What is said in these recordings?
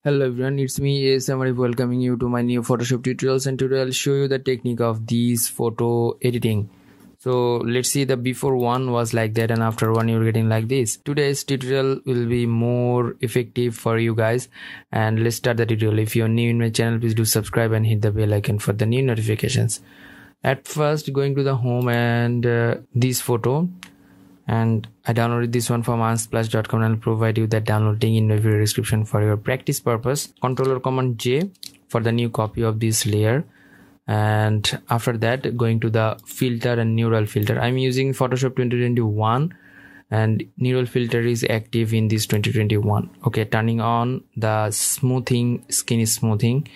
Hello everyone, it's me ASM Arif welcoming you to my new Photoshop tutorials, and today I'll show you the technique of these photo editing. So let's see, the before one was like that and after one you're getting like this. Today's tutorial will be more effective for you guys, and let's start the tutorial. If you're new in my channel, please do subscribe and hit the bell icon for the new notifications. At first, going to the home and this photo, and I downloaded this one from unsplash.com and I'll provide you that download link in the video description for your practice purpose. Controller Command J for the new copy of this layer, and after that going to the filter and neural filter. I'm using Photoshop 2021 and neural filter is active in this 2021. Okay, turning on the smoothing, skin smoothing.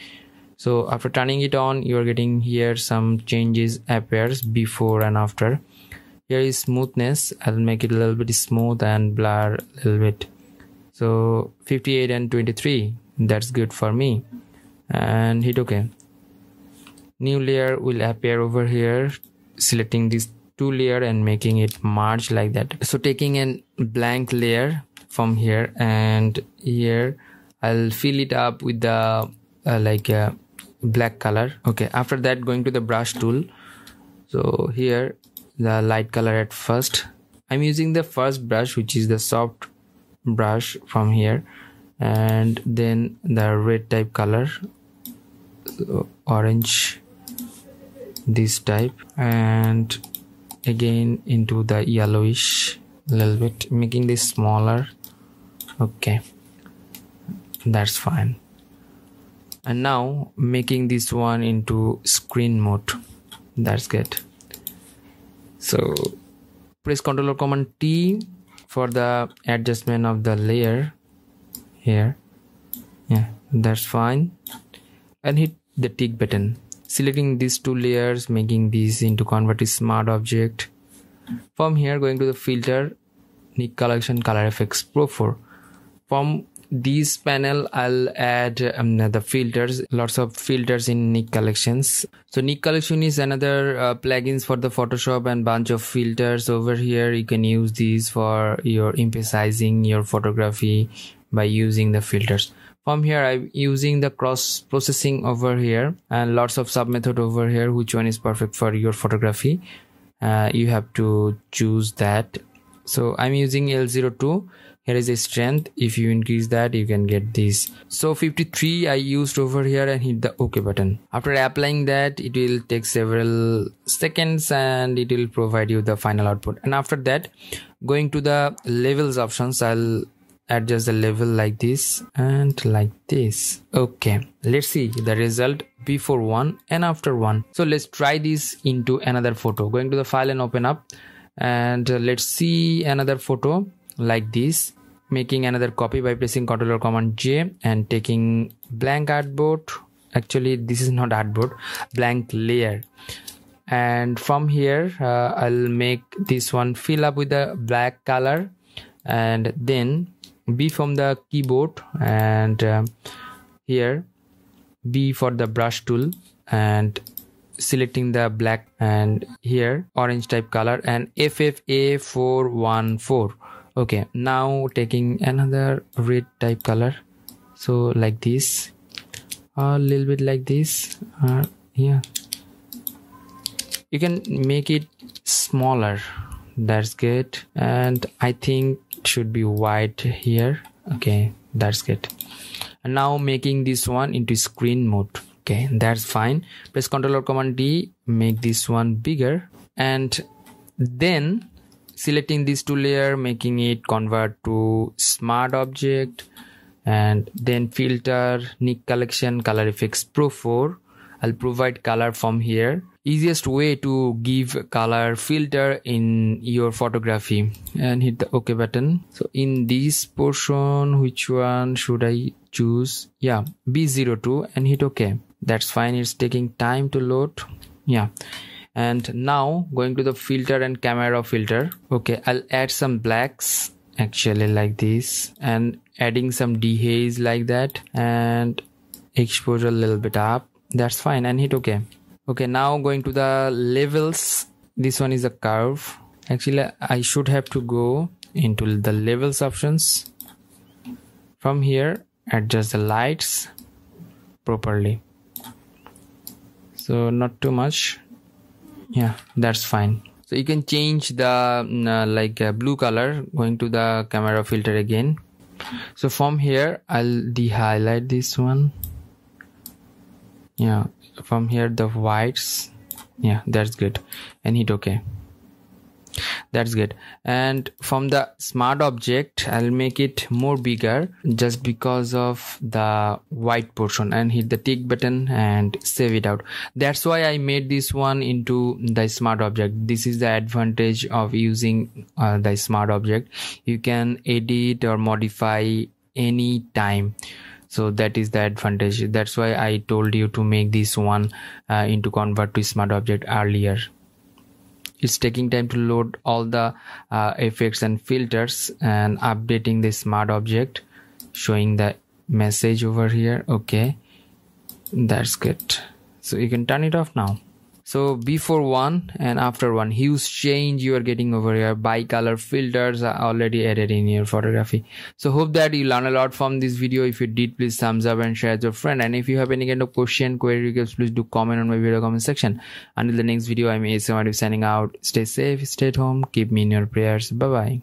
So after turning it on, you're getting here some changes appears before and after. Here is smoothness. I'll make it a little bit smooth and blur a little bit. So 58 and 23, that's good for me. And hit OK. New layer will appear over here. Selecting these two layer and making it merge like that. So taking a blank layer from here, and here I'll fill it up with the black color. Okay, after that going to the brush tool. So here the light color at first. I'm using the first brush, which is the soft brush from here, and then the red type color, so orange, this type, and again into the yellowish a little bit, making this smaller. Okay, that's fine. And now making this one into screen mode. That's good. So press Ctrl or Command T for the adjustment of the layer here. Yeah, that's fine. And hit the tick button. Selecting these two layers, making these into convert to smart object. From here, going to the filter, Nik Collection Color Effects Pro 4. From this panel, I'll add the filters, lots of filters in Nik Collections. So Nik Collection is another plugins for the Photoshop, and bunch of filters over here. You can use these for your emphasizing your photography by using the filters. From here, I'm using the cross processing over here, and lots of sub method over here. Which one is perfect for your photography? You have to choose that. So I'm using L02. Here is a strength. If you increase that, you can get this. So 53 I used over here, and hit the OK button. After applying that, it will take several seconds and it will provide you the final output. And after that, going to the levels options, I'll adjust the level like this and like this. Okay, let's see the result before one and after one. So let's try this into another photo. Going to the file and open up, and let's see another photo like this. Making another copy by pressing Ctrl or Command J and taking blank artboard. Actually, this is not artboard, blank layer. And from here, I'll make this one fill up with the black color, and then B from the keyboard, and here B for the brush tool, and selecting the black, and here orange type color, and FFA414. Okay, now taking another red type color, so like this, a little bit like this. Yeah, you can make it smaller. That's good. And I think it should be white here. Okay, that's good. And now making this one into screen mode. Okay, that's fine. Press Ctrl or Command D, make this one bigger, and then selecting these two layer, making it convert to smart object, and then filter, Nik Collection Color Effects Pro 4. I'll provide color from here. Easiest way to give color filter in your photography, and hit the OK button. So in this portion, which one should I choose? Yeah, B02, and hit OK. That's fine. It's taking time to load. Yeah. And now going to the filter and camera filter. Okay, I'll add some blacks actually like this, and adding some dehaze like that, and exposure a little bit up. That's fine, and hit OK. Okay, now going to the levels. This one is a curve. Actually, I should have to go into the levels options. From here, adjust the lights properly. So not too much. Yeah, that's fine. So you can change the blue color going to the camera filter again. So from here I'll de-highlight this one. Yeah, from here the whites. Yeah, that's good, and hit OK. That's good. And from the smart object I'll make it more bigger just because of the white portion, and hit the tick button and save it out. That's why I made this one into the smart object. This is the advantage of using the smart object. You can edit or modify any time. So that is the advantage. That's why I told you to make this one into convert to smart object earlier. It's taking time to load all the effects and filters and updating the smart object, showing the message over here. Okay, that's good. So you can turn it off now. So before one and after one, huge change you are getting over here. Bi-color filters are already added in your photography. So hope that you learn a lot from this video. If you did, please thumbs up and share with your friend. And if you have any kind of question, query, request, please do comment on my video comment section. Until the next video, I'm ASM Arif signing out. Stay safe, stay at home, keep me in your prayers. Bye bye.